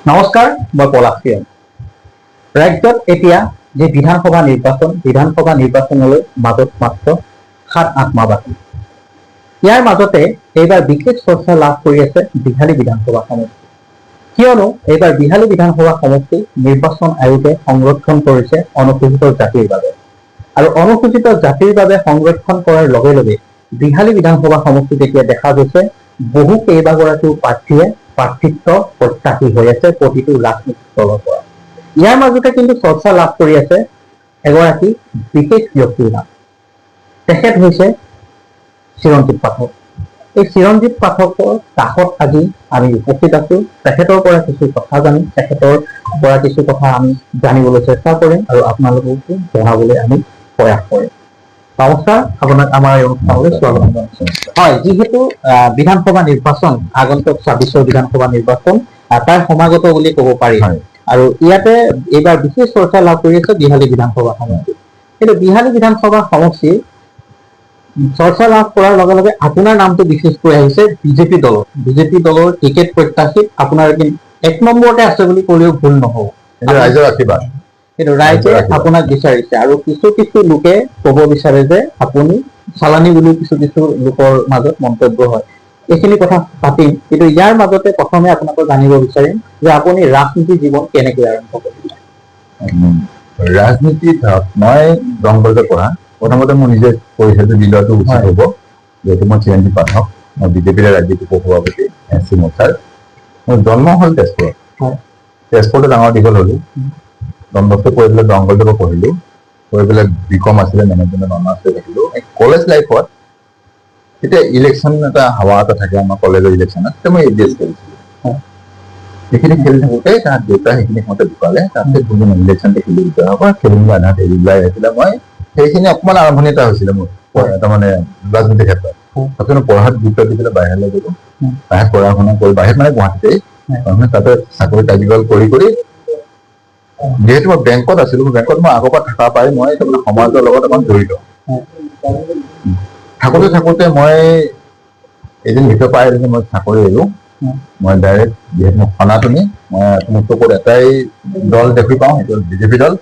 নমস্কাৰ, মই পলাশ সিং। ৰাজ্যত এতিয়া যে বিধানসভা নিৰ্বাচনলৈ মাজত মাত্ৰ 7-8 মাহ বাকী। ইয়াৰ মাজতে এইবাৰ বিশেষ চৰ্চা লাভ কৰি আছে বিহালী বিধানসভা সমষ্টি। কিয়নো এইবাৰ বিহালী বিধানসভা সমষ্টি নিৰ্বাচন আয়োগে সংৰক্ষণ কৰিছে অনুসূচিত জাতিৰ বাবে। আৰু অনুসূচিত জাতিৰ বাবে সংৰক্ষণ কৰাৰ লগে লগে বিহালী বিধানসভা সমষ্টিত এতিয়া দেখা গৈছে বহু কেইবাগৰাকীও প্ৰাৰ্থীয়ে প্ৰাৰ্থিত্ব প্ৰত্যাশী হৈ আছে প্ৰতিটো ৰাজনৈতিক দলৰ পৰা। ইয়াৰ মাজতে কিন্তু চৰ্চা লাভ কৰি আছে এগৰাকী বিশেষ ব্যক্তিৰ নাম। তেখেত হৈছে চিৰঞ্জীৱ পাঠক। এই চিৰঞ্জীৱ পাঠকৰ কাষত আজি আমি উপস্থিত আছো। তেখেতৰ পৰা কিছু কথা জানিম, তেখেতৰ পৰা কিছু কথা আমি জানিবলৈ চেষ্টা কৰিম আৰু আপোনালোককো জনাবলৈ আমি প্ৰয়াস কৰিম। নমস্কাৰ, আপোনাক আমাৰ এই অনুষ্ঠানলৈ স্বাগতম জনাইছো। হয়, যিহেতু বিধানসভা নিৰ্বাচন আগন্তুক 26ৰ বিধানসভা নিৰ্বাচন তাৰ সমাগত বুলি ক'ব পাৰি। আৰু ইয়াতে এইবাৰ বিশেষ চৰ্চা লাভ কৰি আছে বিহালী বিধানসভা সমষ্টি। কিন্তু বিহালী বিধানসভা সমষ্টি চৰ্চা লাভ কৰাৰ লগে লগে আপোনাৰ নামটো বিশেষকৈ আহিছে বিজেপি দলৰ টিকেট প্ৰত্যাশীত আপোনাৰ এক নম্বৰতে আছে বুলি ক'লেও ভুল নহ'ব। ৰাইজৰ আশীৰ্বাদ। কিন্তু ৰাইজে আপোনাক বিচাৰিছে আৰু কিছু লোকে ক'ব বিচাৰে যে আপুনি চালানী বুলি কিছু লোকৰ মাজত মন্তব্য হয়। এইখিনি কথা পাতিম, কিন্তু ইয়াৰ মাজতে প্ৰথমে আপোনাক জানিব বিচাৰিম যে আপুনি ৰাজনীতি জীৱন কেনেকৈ আৰম্ভ কৰিলে? ৰাজনীতি মই দংগলতে পঢ়া। প্ৰথমতে মোৰ নিজে পৰিচয়টো দি লোৱাটো উচিত হ'ব, যিহেতু মই চিৰঞ্জীৱ পাঠক, মই বিজেপিৰ ৰাজ্যিক উপ-সভাপতি এছ চি মোৰ্চাৰ। মোৰ জন্ম হ'ল তেজপুৰত। তেজপুৰতে ডাঙৰ দীঘল হ'লোঁ। দণ্ডস্থ কৰি পেলাই দংগলতে পঢ়িলোঁ। পঢ়ি পেলাই বিকম আছিলে, মেনেজমেণ্ট অনাৰ্ছ লৈ থাকিলোঁ। কলেজ লাইফত তেতিয়া ইলেকশ্যন এটা হাৱা এটা থাকে আমাৰ কলেজৰ ইলেকশ্যনত, তেতিয়া মই ADS কৰিছিলোঁ। সেইখিনি খেলি থাকোঁতে তাত দেউতা সেইখিনি সময়তে ঢুকালে। তাৰপিছত ইলেকশ্যনটো খেলি খেলি আধাত এৰি ওলাই আহিছিলে। মই সেইখিনি অকণমান আৰম্ভণি এটা হৈছিলে মোৰ তাৰমানে ৰাজনীতিৰ ক্ষেত্ৰত। তাৰপিছত পঢ়াত গুৰুত্ব দি পেলাই বাহিৰলৈ গ'লোঁ। বাহিৰত পঢ়া শুনা কৰি বাহিৰত মানে গুৱাহাটীতেই তাতে চাকৰি কাৰ্যকাল কৰি যিহেতু মই বেংকত আছিলোঁ, বেংকত মই আগৰ পৰা থকা পাই মই তাৰমানে সমাজৰ লগত অকণ জড়িত। থাকোঁতে মই এদিন ভিতৰ পাই আহিলোঁ, মই চাকৰি এৰো। মই ডাইৰেক্ট যিহেতু মই সনাতনী, মই মোৰ চকুত এটাই দল দেখি পাওঁ, সেইটো হ'ল বিজেপি দল।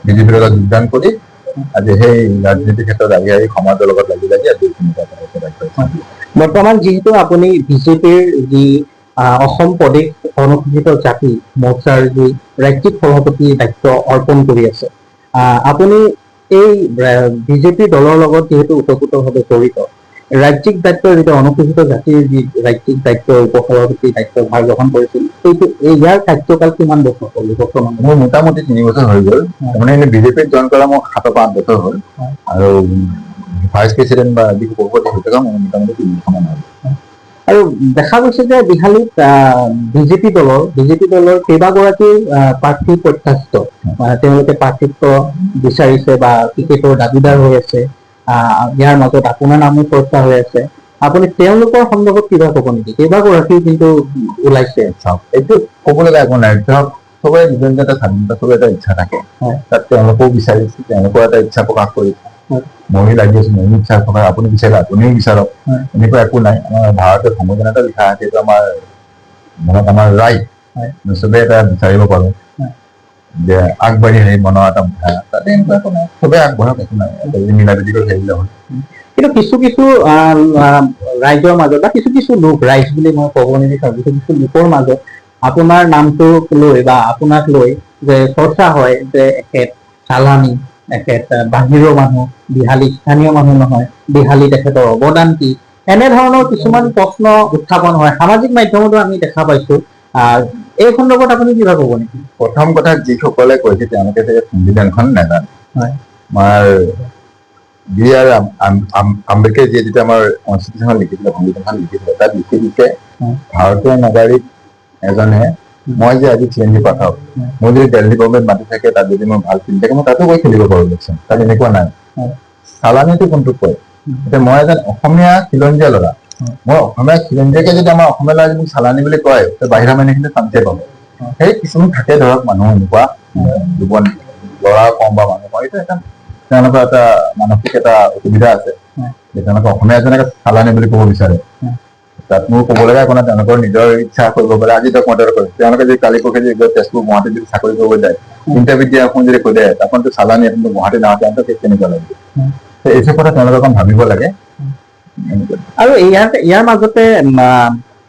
বিজেপি দলত যোগদান কৰি আজি সেই ৰাজনীতিৰ ক্ষেত্ৰত আহি সমাজৰ লগত লাগি আজি বৰ্তমান যিহেতু আপুনি বিজেপিৰ যি অসম প্ৰদেশ অনুসূচিত জাতি মৰ্চাৰ যি ৰাজ্যিক সভাপতি দায়িত্ব অৰ্পণ কৰি আছে, আপুনি এই বিজেপি দলৰ লগত যিহেতু ওতঃপ্ৰোতভাৱে জড়িত, ৰাজ্যিক দায়িত্ব যিটো অনুসূচিত জাতিৰ যি ৰাজ্যিক দায়িত্ব উপ-সভাপতি দায়িত্ব ভাৰ গ্ৰহণ কৰিছিল, ইয়াৰ কাৰ্যকাল কিমান বছৰ হ'ল বৰ্তমান? মোৰ মোটামুটি 3 বছৰ হৈ গ'ল। তাৰমানে এনে বিজেপিত জইন কৰা মোৰ 7 পৰা 8 বছৰ হ'ল। আৰু ভাইচ প্ৰেচিডেণ্ট বা সভাপতি হৈ থকা মোৰ মোটামুটি 3 বছৰমান হ'ল। আৰু দেখা গৈছে যে বিহালীত বিজেপি দলৰ কেইবাগৰাকী প্ৰাৰ্থী প্ৰত্যাশিত, তেওঁলোকে প্ৰাৰ্থিত্ব বিচাৰিছে বা টিকেটৰ দাবীদাৰ হৈ আছে। ইয়াৰ মাজত আপোনাৰ নামো চৰ্চা হৈ আছে। আপুনি তেওঁলোকৰ সন্দৰ্ভত কিবা ক'ব নেকি? কেইবাগৰাকী কিন্তু ওলাইছে। এইটো ক'বলৈ একো নাই। ধৰক চবৰে নিজৰ নিজৰ এটা স্বাধীনতা, চবৰে এটা ইচ্ছা থাকে। তাত তেওঁলোকেও বিচাৰিছে, তেওঁলোকৰ এটা ইচ্ছা প্ৰকাশ কৰিছে। ময়ো লাগি আছো, ময়ো ইচ্ছা প্ৰকাশ, আপুনি বিচাৰে আপুনিও বিচাৰক, এনেকুৱা একো নাই। আমাৰ ভাৰতীয় সংবিধান এটা লিখা আছে, এইটো আমাৰ ৰাইট। চবেই এটা বিচাৰিব পাৰো যে আগবাঢ়ি আহি মনৰ এটা তাতে এনেকুৱা একো নাই, চবেই আগবঢ়াক, একো নাই, মিলাপ্ৰীতি কৰি থাকিলে হ'ল। কিন্তু কিছু ৰাইজৰ মাজত বা কিছু লোক, ৰাইজ বুলি মই ক'ব নিবিচাৰো, কিছু লোকৰ মাজত আপোনাৰ নামটোক লৈ বা আপোনাক লৈ যে চৰ্চা হয় যে এখেত চালানী, এখেত বাহিৰৰ মানুহ, বিহালী স্থানীয় মানুহ নহয়, বিহালী তেখেতৰ অৱদান কি, এনেধৰণৰ কিছুমান প্ৰশ্ন উত্থাপন হয়। সামাজিক মাধ্যমতো আমি দেখা পাইছো। এই সন্দৰ্ভত আপুনি কিবা ক'ব নেকি? প্ৰথম কথা, যিসকলে কৈছে তেওঁলোকে সংবিধানখন নাজানে। আমাৰ বি আৰ আম্বেদকাৰ যেতিয়া আমাৰ কনষ্টিটিউশ্যন লিখিছিলে, সংবিধানখন লিখিছিলে, তাত লিখি দিছে ভাৰতীয় নাগৰিক এজনে, মই যে আজি চিৰঞ্জীৱ পাঠক, মই যদি দিল্লী গভৰ্ণমেণ্ট মাতি থাকে, তাত যদি মই ভাল ফিল্ড থাকে, মই তাতো গৈ খেলিব পাৰো ইলেকশ্যন। তাত এনেকুৱা নাই। চালানীটো কোনটোক কয়? এতিয়া মই এজন অসমীয়া খিলঞ্জীয়া ল'ৰা, মই অসমীয়া খিলঞ্জীয়াকে যদি আমাৰ অসমীয়া ল'ৰা যদি চালানী বুলি কয়, বাহিৰা মানুহখিনি শান্তিয়ে পাব। সেই কিছুমান থাকে ধৰক মানুহ এনেকুৱা জীৱন ল'ৰা কম বা মানুহ কম, এইটো এটা তেওঁলোকৰ এটা মানসিক এটা অসুবিধা আছে যে তেওঁলোকে অসমীয়া এজনকে চালানী বুলি ক'ব বিচাৰে। তাত মোৰ ক'ব লগা একো নাই, তেওঁলোকৰ নিজৰ ইচ্ছা কৰিব পাৰে। আজি তেওঁক মই কৰিছো, তেওঁলোকে যদি কালি পৰহি যদি তেজপুৰ গুৱাহাটীত যদি চাকৰি কৰিব যায়, ইণ্টাৰভিউ দিয়া এখন যদি সোধে আপোনাৰতো চালানী, আপুনি গুৱাহাটী নাহে, তেওঁলোকে কেনেকুৱা লাগিব? এইটো কথা তেওঁলোকে অকণ ভাবিব লাগে। আৰু ইয়াৰ মাজতে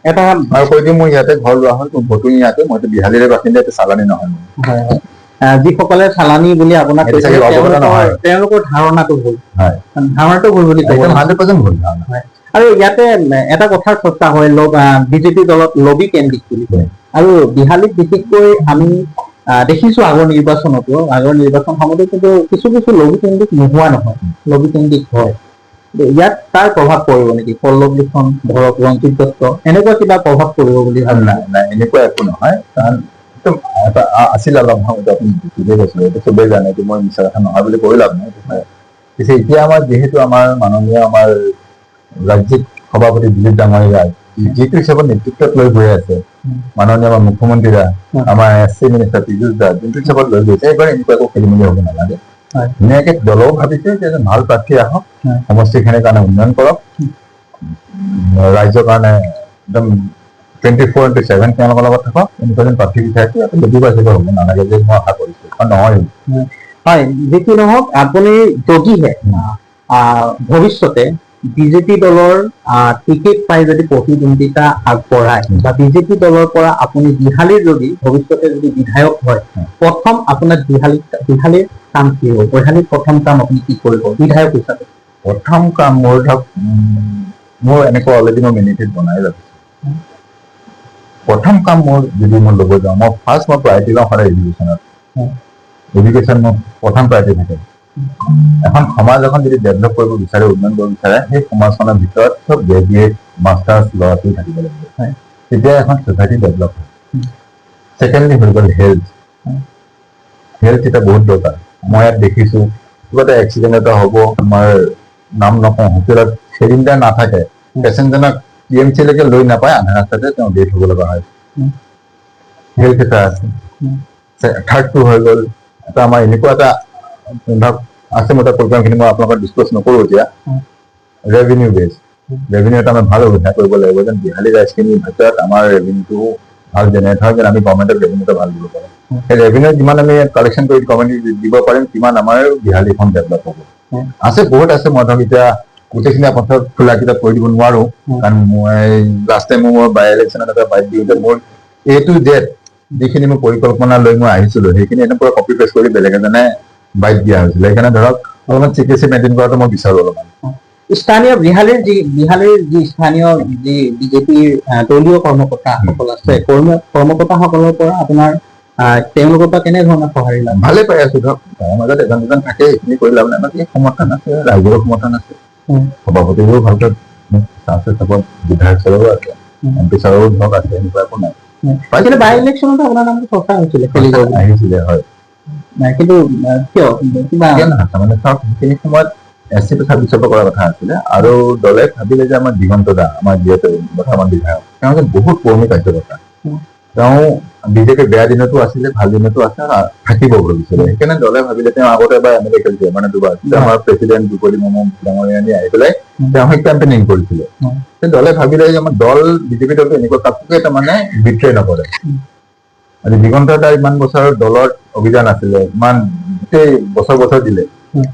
এটা আৰু কৈ দিওঁ, মোৰ ইয়াতে ঘৰ লোৱা হ'ল, ভতুং ইয়াতে, মইতো বিহালীৰে বাসিন্দা, এইটো চালানী নহয়। যিসকলে চালানী বুলি আপোনাক কৈছে তেওঁলোকৰ ধাৰণাটো ভুল, ধাৰণাটো ভুল বুলি ক'ব, 100% ভুল ধাৰণা। আৰু ইয়াতে এটা কথাৰ চৰ্চা হয়, বিজেপি দলত লবি কেন্দ্ৰিক বুলি কয়। আৰু বিহালীত বিশেষকৈ আমি দেখিছো আগৰ নিৰ্বাচন সময়তো কিন্তু কিছু লবি কেন্দ্ৰিক নোহোৱা নহয়, লবি কেন্দ্ৰিক হয়। ইয়াত তাৰ প্ৰভাৱ পৰিব নেকি? পল্লৱ লিখন, ধৰক ৰঞ্জিত দত্ত, এনেকুৱা কিবা প্ৰভাৱ পৰিব বুলি ভাবি? নাই, এনেকুৱা একো নহয়। কাৰণ আছিল অলপ ভাৱত, আপুনি ঠিকে কৈছিল, এইটো চবেই জানে, এইটো মই মিছা কথা নহয় বুলি কৈ লাভ নাই। পিছে এতিয়া আমাৰ যিহেতু আমাৰ মাননীয় আমাৰ ৰাজ্যিক সভাপতি দিলীপ ডাঙৰীয়া যিটো হিচাপত নেতৃত্বত লৈ গৈ আছে, মাননীয় আমাৰ মুখ্যমন্ত্ৰীৰা, আমাৰ SC মিনিষ্টাৰ পীযুষ দা যোনটো হিচাপত লৈ গৈছে, এইবাৰ এনেকুৱা একো খেলি মেলি হ'ব নালাগে। ধুনীয়াকে দলেও ভাবিছে যে এজন ভাল প্ৰাৰ্থী আহক, সমষ্টিখিনিৰ কাৰণে উন্নয়ন কৰক, ৰাইজৰ কাৰণে একদম 24/7 তেওঁলোকৰ লগত থাকক, এনেকুৱা যেন প্ৰাৰ্থী বিচাৰিছে লবিবাজিত হ'ব নালাগে যে মই আশা কৰিছো, নহয়। হয়, যিকি নহওক, আপুনি যদিহে ভৱিষ্যতে বিজেপি দলৰ টিকেট পাই যদি প্ৰতিদ্বন্দ্বিতা আগবঢ়ায় বা বিজেপি দলৰ পৰা আপুনি বিহালীৰ যদি ভৱিষ্যতে যদি বিধায়ক হয়, প্ৰথম আপোনাৰ বিহালীৰ কাম কি হ'ব? বিহালীৰ প্ৰথম কাম আপুনি কি কৰিব বিধায়ক হিচাপে? প্ৰথম কাম মোৰ ধৰক, মোৰ এনেকুৱা অলৰেডি মই মেনিফেষ্ট বনাই ৰাখিছো। প্ৰথম কাম মোৰ যদি মই ল'ব যাওঁ, মই প্ৰায়ৰিটি লওঁ সদায় এডুকেশ্যনত। এডুকেশ্যন মোৰ প্ৰথম প্ৰায়ৰিটি থাকে। এখন সমাজ এখন যদি ডেভেলপ কৰিব বিচাৰে, উন্নয়ন কৰিব বিচাৰে, সেই সমাজখনৰ ভিতৰত চব গ্ৰেজুৱেট মাষ্টাৰ্ছ ল'ৰা-ছোৱালী থাকিব লাগিব, তেতিয়া এখন ছ'চাইটি ডেভেলপ হয়। ছেকেণ্ডলি হৈ গ'ল হেল্থ এতিয়া বহুত দৰকাৰ। মই ইয়াত দেখিছো কিবা এটা এক্সিডেণ্ট এটা হ'ব, আমাৰ নাম নকওঁ, হোটেলত চিলিণ্ডাৰ নাথাকে, পেচেণ্টজনক TMC লৈকে লৈ নাপায়, আধা ৰাস্তাতে তেওঁ ডেথ হ'ব লগা হয়। হেল্থ এটা আছে। থাৰ্ডটো হৈ গ'ল এটা আমাৰ এনেকুৱা এটা ধৰক আছে, মই তাৰ প্ৰগ্ৰামখিনি মই আপোনালোকক ডিছকাছ নকৰোঁ এতিয়া। ৰেভিনিউ বেছ, ৰেভিনিউ এটা আমি ভাল সুবিধা কৰিব লাগিব যেন বিহালী ৰাইজখিনিৰ ভিতৰত আমাৰ ৰেভিনিউটো ভাল জেনেৰেট হয়, যেন আমি গভৰ্ণমেণ্টক ৰেভিনিউটো ভাল দিব পাৰোঁ। সেই ৰেভিনিউ যিমান আমি কালেকশ্যন কৰি গভৰ্ণমেণ্টক দিব পাৰিম, সিমান আমাৰ বিহালীখন ডেভেলপ হ'ব। আছে, বহুত আছে। মই ধৰক এতিয়া গোটেইখিনি আপোনাক খোলা কিতাপ কৰি দিব নোৱাৰো, কাৰণ মই লাষ্ট টাইম মোৰ বাই ইলেকশ্যনত এটা বাইক দিওঁতে মোৰ A to Z যিখিনি মই পৰিকল্পনা লৈ মই আহিছিলো, সেইখিনি এনেকুৱা কপি পেষ্ট কৰি বেলেগ এজনে বাইক দিয়া হৈছিলে। সেইকাৰণে ধৰক অলপমান চিকিৎসা মেইনটেইন কৰাটো মই বিচাৰো অলপমান। স্থানীয় বিহালীৰ যি স্থানীয় যি বিজেপিৰ দলীয় কৰ্মকৰ্তাসকল আছে, কৰ্মকৰ্তাসকলৰ পৰা আপোনাৰ তেওঁলোকৰ পৰা কেনেধৰণৰ সঁহাৰি লাভ? ভালে পাই আছো। ধৰক তাৰ মাজত এজন দুজন থাকে, এইখিনি কৰি লাভ নাই। বাকী সমৰ্থন আছে, ৰাইজৰো সমৰ্থন আছে, সভাপতিৰো ভালকে আছে, চাপত বিধায়ক ছাৰৰো আছে, MP ছাৰৰো ধৰক আছে, এনেকুৱা একো নাই। বাই ইলেকশ্যনতো আপোনাৰ নামটো চৰ্চা হৈছিলে, আহিছিলে, হয়। কিন্তু কিয় কিবা মানে চাওক, সেইখিনি সময়ত SC 26 কৰাৰ কথা আছিলে, আৰু দলে ভাবিলে যে আমাৰ দিগন্ত দা, আমাৰ যিহেতু বৰ্তমান বিধায়ক, তেওঁ যে বহুত পুৰণি কাৰ্যকৰ্তা, তেওঁ বিজেপিৰ বেয়া দিনতো আছিলে, ভাল দিনতো আছে, থাকিব ভৱিষ্যতে। সেইকাৰণে দলে ভাবিলে, তেওঁ আগতে এবাৰ MLA খেলিছিলে, মানে দুবাৰ, আমাৰ প্ৰেচিডেণ্ট দুপৰী মম ডাঙৰীয়া আহি পেলাই তেওঁ কেম্পেইনিং কৰিছিলে। দলে ভাবিলে যে আমাৰ দল, বিজেপি দলটো এনেকুৱা কাকোকে তাৰমানে বিট্ৰে নকৰে। আজি দিগন্ত দাৰ ইমান বছৰ দলৰ অভিযান আছিলে, ইমান গোটেই বছৰ দিলে,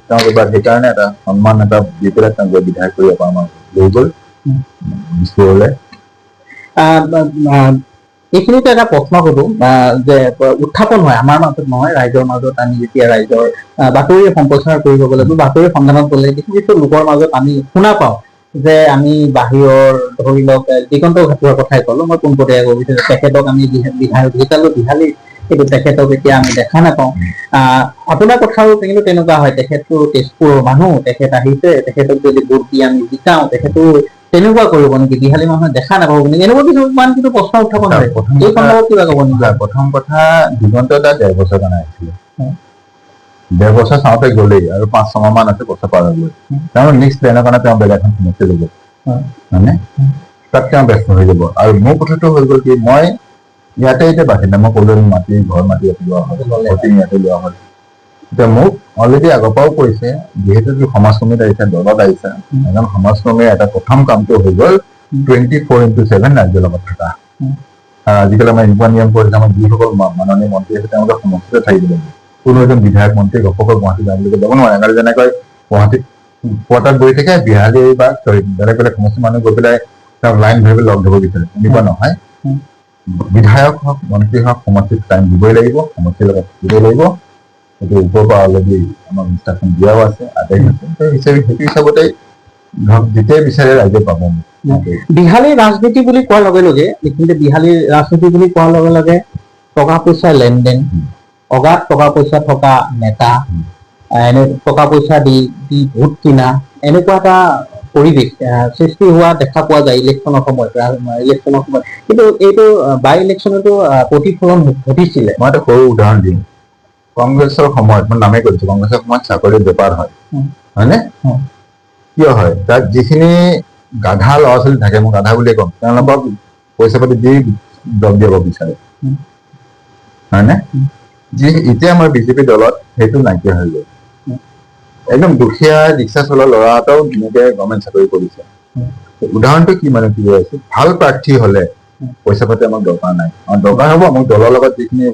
তেওঁক এবাৰ সেইকাৰণে এটা সন্মান এটা দি পেলাই তেওঁক বিধায়ক কৰি আমাৰ লৈ গ'ল দিছপুৰলৈ। এইখিনিতে এটা প্ৰশ্ন সোধো, যে উত্থাপন হয় আমাৰ মাজত নহয়, ৰাইজৰ মাজত। আমি যেতিয়া ৰাইজৰ বাতৰি সম্প্ৰচাৰ কৰিব গ'লে, বাতৰি সন্ধানত গ'লে কিছু লোকৰ মাজত আমি শুনা পাওঁ যে আমি বাহিৰৰ, ধৰি লওক দিগন্ত ঘাটোৱাৰ কথাই ক'লো, মই পোনপটীয়াকৈ ক'ব বিচাৰিছো, তেখেতক আমি বিধায়ক হিচাপে বিহালী, কিন্তু তেখেতক এতিয়া আমি দেখা নাপাওঁ। আপোনাৰ কথাও কিন্তু তেনেকুৱা হয়, তেখেতটো তেজপুৰৰ মানুহ, তেখেত আহিছে, তেখেতক যদি ভোট দি আমি জিকাওঁ, তেখেতো তেনেকুৱা কৰিব নেকি? বিহালী মানুহে দেখা নাপাব নেকি? এনেকুৱা কিছুমান কিন্তু প্ৰশ্ন উত্থাপন হয়। এই সন্দৰ্ভত কিবা ক'ব নেকি? প্ৰথম কথা, দিগন্ত দা 1.5 বছৰ কাৰণে আহিছিলে, 1.5 বছৰ চাওঁতে গ'লেই, আৰু 5-6 মাহ মান আছে বছৰ পাৰ হৈ গ'ল। তেওঁ নেক্সট প্লেনৰ কাৰণে তেওঁ বেলেগ এখন সমষ্টি ল'ব, মানে তাত তেওঁ ব্যস্ত হৈ যাব। আৰু মোৰ কথাটো হৈ গ'ল কি, মই ইয়াতে এতিয়া বাসিন্দা, মই ক'লো ঘৰ মাটি ইয়াতে লোৱা হ'ল, ভোটিং ইয়াতে লোৱা হ'ল। এতিয়া মোক অলৰেডি আগৰ পৰাও কৈছে, যিহেতু সমাজকৰ্মীত আহিছে, দলত আহিছে, এজন সমাজকৰ্মীৰ এটা প্ৰথম কামটো হৈ গ'ল 24/7 ৰাজ্যৰ লগত থকা আৰু আজিকালি আমাৰ এনেকুৱা নিয়ম কৰিছে আমাৰ যিসকল মাননীয় মন্ত্ৰী আছে তেওঁলোকে সমষ্টিতে থাকিব লাগিব কোনো এজন বিধায়ক মন্ত্ৰী ঘপককৈ গুৱাহাটী যাম বুলি যাব নোৱাৰে আৰু যেনেকৈ গুৱাহাটীত কোৱাৰ্টাৰত বহি থাকে বিহালী বা বেলেগ বেলেগ সমষ্টি মানুহ গৈ পেলাই তেওঁক লাইন ধৰি পেলাই লগ ধৰিব বিচাৰে এনেকুৱা নহয় বিধায়ক হওক মন্ত্ৰী হওক সমষ্টিত টাইম দিবই লাগিব সমষ্টিৰ লগত থাকিবই লাগিব সেইটো ওপৰৰ পৰা অলৰেডি আমাৰ ইনষ্ট্ৰাকশ্যন দিয়াও আছে আদেশ আছে সেইটো হিচাপতে ধৰক যেতিয়াই বিচাৰে ৰাইজে পাব বিহালীৰ ৰাজনীতি বুলি কোৱাৰ লগে লগে কিন্তু বিহালীৰ ৰাজনীতি বুলি কোৱাৰ লগে লগে টকা পইচাৰ লেনদেন অগাধ টকা পইচা থকা নেতা এনে টকা পইচা দি ভোট কিনা এনেকুৱা এটা পৰিৱেশ সৃষ্টি হোৱা দেখা পোৱা যায় ইলেকশ্যনৰ সময়ত কিন্তু এইটো বাই ইলেকশ্যনতো প্ৰতিফলন ঘটিছিলে মই এটা সৰু উদাহৰণ দিম কংগ্ৰেছৰ সময়ত মই নামেই কৰিছো কংগ্ৰেছৰ সময়ত চাকৰিৰ বেপাৰ হয় হয়নে কিয় হয় তাত যিখিনি গাধা ল'ৰা ছোৱালী থাকে মই গাধা বুলিয়ে ক'ম তেওঁলোকক পইচা পাতি দি জব দিয়াব বিচাৰে হয়নে যি এতিয়া আমাৰ বিজেপি দলত সেইটো নাইকিয়া হৈ গ'ল একদম দুখীয়া ৰিক্সা চলোৱা ল'ৰা এটাও ধুনীয়াকে গভৰ্ণমেণ্ট চাকৰি কৰিছে উদাহৰণটো কি মানে কি হৈ আছে ভাল প্ৰাৰ্থী হলে পইচা পাতি আমাক দৰকাৰ নাই আমাৰ দৰকাৰ হ'ব মোক দলৰ লগত যিখিনি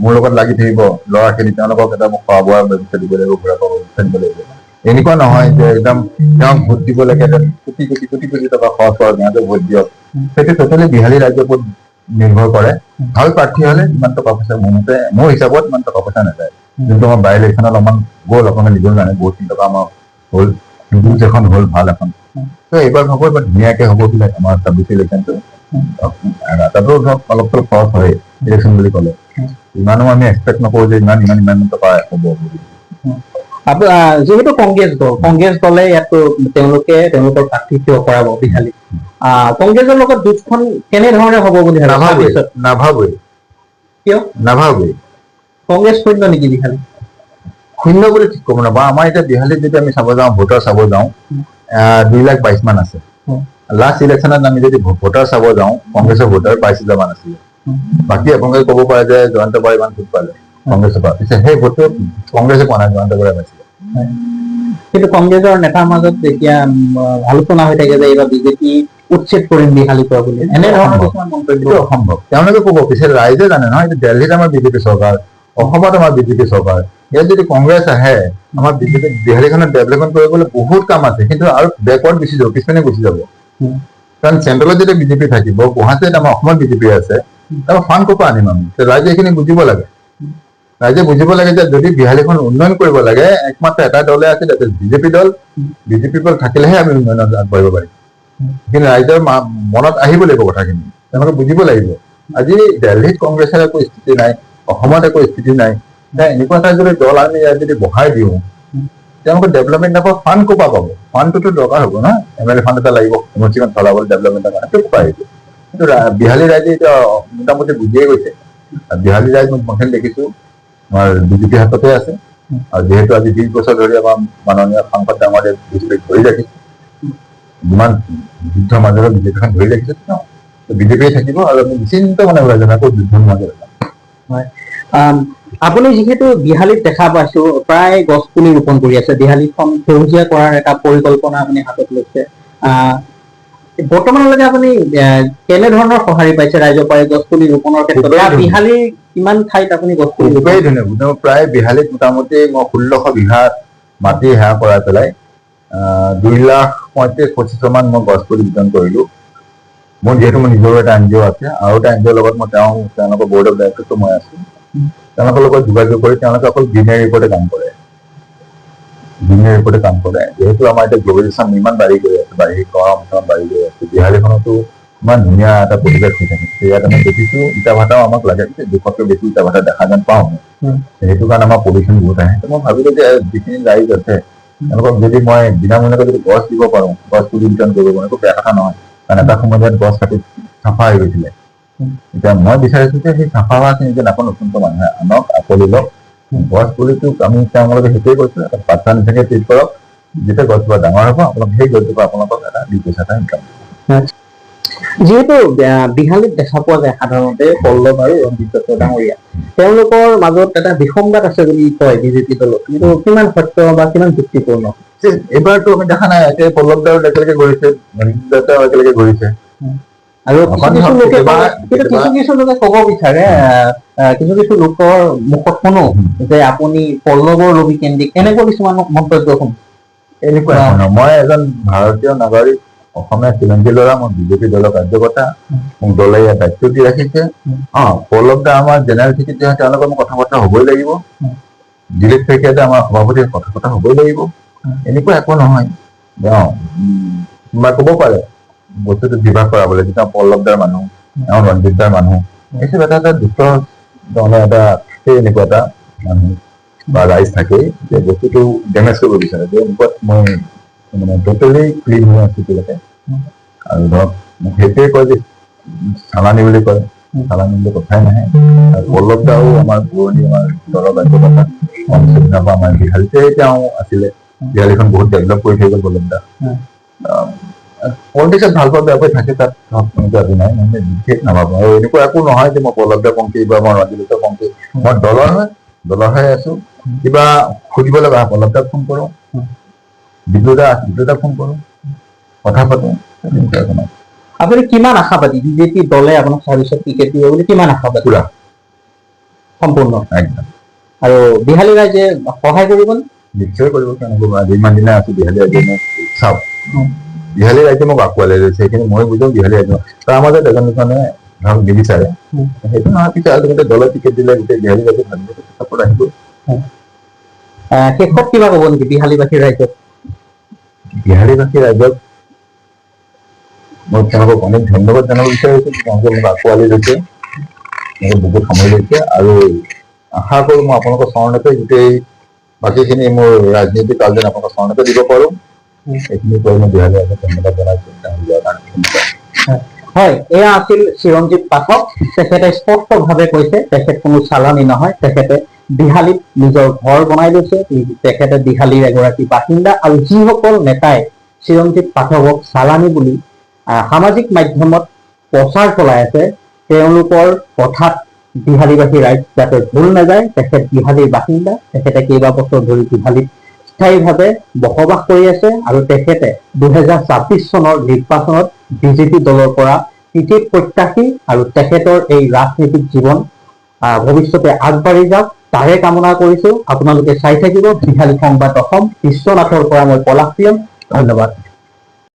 মোৰ লগত লাগি থাকিব ল'ৰাখিনি তেওঁলোকক এটা মোক খোৱা বোৱাৰ ব্যৱস্থা দিব লাগিব ঘূৰা পাব ব্যৱস্থা দিব লাগিব এনেকুৱা নহয় যে একদম তেওঁক ভোট দিব লাগে কোটি কোটি টকা খৰচ কৰক সিহঁতে ভোট দিয়ক সেইটো টোটেলি বিহালী ৰাজ্যৰ ওপৰত নিৰ্ভৰ কৰে ভাল প্ৰাৰ্থী হলে ইমান টকা পইচা মোৰ হিচাপত ইমান টকা পইচা নাযায় যোনটো আমাৰ বাই ইলেকশ্যনত অলপমান গ'ল অকণমান নিজৰ কাৰণে বহুতখিনি টকা আমাৰ হ'ল নিউজ এখন হ'ল ভাল এখন ত' এইবাৰ ভাবো এবাৰ ধুনীয়াকে হ'ব বোলে আমাৰ 26 ইলেকশ্যনটো তাতো ধৰক অলপ চলপ খৰচ হয় ইলেকশ্যন বুলি ক'লে ইমানো আমি এক্সপেক্ট নকৰো যে ইমান টকা হ'ব বুলি যিহেতু কংগ্ৰেছ দলে ইয়াত তেওঁলোকে তেওঁলোকৰ প্ৰাৰ্থী থিয় কৰাব বিহালীত কংগ্ৰেছৰ লগত যুঁজখন কেনেধৰণে হ'ব বুলি নাভাবোৱেই কিয় নাভাবোৱেই কংগ্ৰেছ শূন্য নেকি বিহালী শূন্য বুলি ঠিক ক'ব নাপাওঁ আমাৰ এতিয়া বিহালীত যদি আমি চাব যাওঁ ভোটাৰ চাব যাওঁ 2,22,000 মান আছে লাষ্ট ইলেকশ্যনত আমি যদি ভোটাৰ চাব যাওঁ কংগ্ৰেছৰ ভোটাৰ 22,000 মান আছিলে বাকী আপোনালোকে ক'ব পাৰে যে জয়ন্ত বৰা ইমান ভোট পালে কংগ্ৰেছৰ পৰা পিছে সেই ভোটটো কংগ্ৰেছে পোৱা নাই জয়ন্ত বৰাই পাইছিলে কিন্তু কংগ্ৰেছৰ নেতাৰ মাজত এতিয়া আলোচনা হৈ থাকে যে এইবাৰ বিজেপি উচ্ছেদ কৰিম বিহালীৰ পৰা বুলি এনেধৰণৰ কিছুমান মন্তব্য অসম্ভৱ তেওঁলোকে ক'ব পিছে ৰাইজে জানে নহয় দিল্লীত আমাৰ বিজেপি চৰকাৰ অসমত আমাৰ বিজেপি চৰকাৰ ইয়াত যদি কংগ্ৰেছ আহে আমাৰ বিহালীখনত ডেভেলপমেণ্ট কৰিবলৈ বহুত কাম আছে কিন্তু আৰু বেকৱাৰ্ড গুচি যাব পিছপিনে গুচি যাব কাৰণ চেণ্ট্ৰেলত যদি বিজেপি থাকিব গুৱাহাটীত আমাৰ অসমত বিজেপি আছে তাৰপৰা ফাণ্ড ক'ৰ পৰা আনিম আমি ৰাইজে এইখিনি বুজিব লাগে ৰাইজে বুজিব লাগে যে যদি বিহালীখন উন্নয়ন কৰিব লাগে একমাত্ৰ এটা দলে আছে বিজেপি দল থাকিলেহে আমি উন্নয়নত আগবাঢ়িব পাৰিম কিন্তু ৰাইজৰ মনত আহিব লাগিব কথাখিনি তেওঁলোকে বুজিব লাগিব আজি দিল্লীত কংগ্ৰেছৰ একো স্থিতি নাই অসমত একো স্থিতি নাই এনেকুৱা এটা যদি দল আমি ইয়াত যদি বহাই দিওঁ তেওঁলোকে ডেভেলপমেণ্ট নাপাব ফাণ্ড ক'ৰ পৰা পাব ফাণ্ডটোতো দৰকাৰ হ'ব না MLA ফাণ্ড এটা লাগিব সমষ্টিখন চলাবলৈ ডেভেলপমেণ্টৰ কাৰণে ক'ৰ পৰা আহিব কিন্তু বিহালী ৰাইজে এতিয়া মোটামুটি বুজিয়ে গৈছে বিহালী ৰাইজ মই দেখিছো আমাৰ বিজেপি হাততে আছে আৰু যিহেতু আজি 20 বছৰ ধৰি আমাৰ মাননীয় সাংসদ ডাঙৰীয়া বিজেপিক ধৰি ৰাখিছে যিমান যুদ্ধৰ মাজেৰে বিজেপিখন ধৰি ৰাখিছে বিজেপিয়ে থাকিব আৰু আমি নিশ্চিন্ত মানে ওলাই যাম আকৌ যুদ্ধৰ মাজেৰে আপুনি যিহেতু বিহালীত দেখা পাইছো প্ৰায় গছ পুলি ৰোপণ কৰি আছে বিহালীখন সেউজীয়া কৰাৰ এটা পৰিকল্পনা আপুনি হাতত লৈছে বৰ্তমানলৈকে আপুনি কেনেধৰণৰ সঁহাৰি পাইছে ৰাইজৰ পৰা গছ পুলি ৰোপণৰ ক্ষেত্ৰত বিহালীৰ কিমান ঠাইত আপুনি গছ পুলি প্ৰায় বিহালীত মোটামুটি মই 1600 বিঘা মাটি সেৱা কৰাই পেলাই 2,35,25 মান মই গছ পুলি বিতৰণ কৰিলো মোৰ যিহেতু মোৰ নিজৰ এটা NGO আছে আৰু এটা NGOৰ লগত মই তেওঁলোকৰ বৰ্ড অফ ডাইৰেক্টৰটো মই আছো তেওঁলোকৰ লগত যোগাযোগ কৰি তেওঁলোকে অকল গ্ৰীনাৰী ওপৰতে কাম কৰে যিহেতু আমাৰ এতিয়া গ্ল'বেলাইজেশ্যন ইমান বাঢ়ি গৈ আছে গৰম বাঢ়ি গৈ আছে বিহালীখনতো ইমান ধুনীয়া এটা পৰিৱেশ হৈ থাকে ইয়াত আমি দেখিছো ইটা ভাটাও আমাক লাগে 200তকৈ বেছি ইটা ভাটা দেখা যেন পাওঁ সেইটো কাৰণে আমাৰ পলিউশ্যন বহুত আহে মই ভাবিলো যে যিখিনি ৰাইজ আছে তেওঁলোকক যদি মই বিনামূলীয়াকৈ যদি গছ দিব পাৰোঁ গছ পুলি বিতৰণ কৰিব পাৰোঁ একো বেয়া কথা নহয় কাৰণ এটা সময়ত ইয়াত গছ কাটি চাফা হৈ গৈছিলে এতিয়া মই বিচাৰিছো যে সেই চাফা হোৱাখিনি যে আকৌ নতুনকৈ মানুহে আনক আকোৱালি লওক গছ পুলিটো আমি তেওঁলোকে সেইটোৱে কৈছো এটা বাচ্চা নিচাকে ট্ৰিট কৰক যেতিয়া গছজোপা ডাঙৰ হ'ব আপোনালোকে সেই গছজোপা আপোনালোকক এটা 2 পইচা এটা ইনকাম যিহেতু বিহালীত দেখা পোৱা যায় সাধাৰণতে পল্লৱ আৰু ৰঞ্জিত দত্ত ডাঙৰীয়া, তেওঁলোকৰ মাজত এটা বিসংবাদ আছে বুলি কয় বিজেপি দলত, কিন্তু কিমান সত্য বা কিমান যুক্তিপূৰ্ণ? এইবাৰতো আমি দেখা নাই, এতিয়া পল্লৱ দাও একেলগে ঘূৰিছে, ৰঞ্জিত দত্তও একেলগে ঘূৰিছে। আৰু কিছু লোকে ক'ব বিচাৰে, কিছু লোকৰ মুখত শুনো যে আপুনি পল্লৱৰ লবি কেন্দ্ৰিক, এনেকুৱা কিছুমান মন্তব্য শুনো। এনেকুৱা মই এজন ভাৰতীয় নাগৰিক, অসমীয়া চিৰঞ্জীৱ ল'ৰা, মই বিজেপি দলৰ কাৰ্যকৰ্তা, মোক দলে ইয়াত দায়িত্ব দি ৰাখিছে। পল্লৱ দা আমাৰ জেনেৰেল ছেক্ৰেটাৰী হয়, তেওঁলোকৰ মোক কথা বতৰা হ'বই লাগিব। দিলীপ শইকীয়াতে আমাৰ সভাপতিৰ কথা বতৰা হ'বই লাগিব। এনেকুৱা একো নহয়। কোনোবাই ক'ব পাৰে বস্তুটো বিভাগ কৰাবলৈ, যেতিয়া পল্লৱ দাৰ মানুহ, ৰঞ্জিত দাৰ মানুহ, এইটো এটা দুষ্ট ধৰণৰ এটা সেই এনেকুৱা এটা মানুহ বা ৰাইজ থাকেই যে বস্তুটো ডেমেজ কৰিব বিচাৰে, যে এনেকুৱাত মই মানে টোটেলি ক্লিন হৈ আছো তেওঁলোকে। আৰু ধৰক সেইটোৱে কয় যে চালানী বুলি কয়, চালানী বুলি কথাই নাহে। আৰু পল্লৱ দাও আমাৰ পুৰণি আমাৰ দলৰ কাৰ্যকৰ্তা, আমাৰ বিহালীতে তেওঁ আছিলে, বিহালীখন বহুত ডেভেলপ কৰি থৈ গ'ল পল্লৱ দা। পলিটিক্সত ভাল পোৱা বেয়া পাই থাকে, তাত এনেকুৱা একো নাই, মানে বিশেষ নাভাবো। আৰু এনেকুৱা একো নহয় যে মই পল্লৱ দা পংখী বা মই ৰঞ্জিত পংখী, মই দলৰ হৈ আছো। কিবা সুধিব লগা পল্লৱ দাক ফোন কৰো, বিজু দাক ফোন কৰো, কথা পাতো, এনেকুৱা একো নাই। আপুনি কিমান আশাবাদী বিজেপি দলে আপোনাক চাৰ্ভিচত টিকেট দিব বুলি কিমান আশাবাদী? পুৰা সম্পূৰ্ণ একদম। আৰু বিহালী ৰাইজে সহায় কৰিব? নিশ্চয় কৰিব, কেনেকৈ আজি ইমান দিনে আছো। বিহালী ৰাইজে মোক চাওক, বিহালী ৰাইজে মোক আঁকোৱালি লৈছে, সেইখিনি মই বুজো। বিহালী ৰাইজে তাৰ মাজত এজন দুজনে ধৰক নিবিচাৰে, সেইটো নহয় পিছত আৰু গোটেই দলৰ টিকেট দিলে গোটেই বিহালী ৰাইজে ভাবিব চাপৰ্ট আহিব। শেষত কিবা ক'ব নেকি বিহালীবাসী ৰাইজক? বিহালীবাসী ৰাইজক মই তেওঁলোকক অনেক ধন্যবাদ জনাব বিচাৰিছো, তেওঁলোকে মোক আঁকোৱালি লৈছে, মোক বহুত সময় লৈছে। আৰু আশা কৰো মই আপোনালোকৰ চৰণতে গোটেই বাকীখিনি মোৰ ৰাজনীতিক কাৰ্যত আপোনালোকৰ চৰণতে দিব পাৰো। এইখিনি কৰি মই বিহালী ৰাইজক ধন্যবাদ জনাইছো। হয়, এয়া আছিল চিৰঞ্জীৱ পাঠক। তেখেতে স্পষ্টভাৱে কৈছে তেখেত কোনো চালানী নহয়, তেখেতে বিহালীত নিজৰ ঘৰ বনাই লৈছে, তেখেতে বিহালীৰ এগৰাকী বাসিন্দা। আৰু যিসকল নেতাই চিৰঞ্জীৱ পাঠকক চালানী বুলি সামাজিক মাধ্যমত প্ৰচাৰ চলাই আছে, তেওঁলোকৰ কথাত বিহালীবাসী ৰাইজ যাতে ভুল নাযায়। তেখেত বিহালীৰ বাসিন্দা, তেখেতে কেইবাবছৰ ধৰি বিহালীত স্থায়ীভাৱে বসবাস কৰি আছে, আৰু তেখেতে 2026 চনৰ নিৰ্বাচনত বিজেপি দলৰ পৰা টিকেট প্ৰত্যাশী। আৰু তেখেতৰ এই ৰাজনৈতিক জীৱন ভৱিষ্যতে আগবাঢ়ি যাওক, তাৰে কামনা কৰিছো। আপোনালোকে চাই থাকিব বিহালী সংবাদ অসম। বিশ্বনাথৰ পৰা মই পলাশ প্ৰিয়ম, ধন্যবাদ।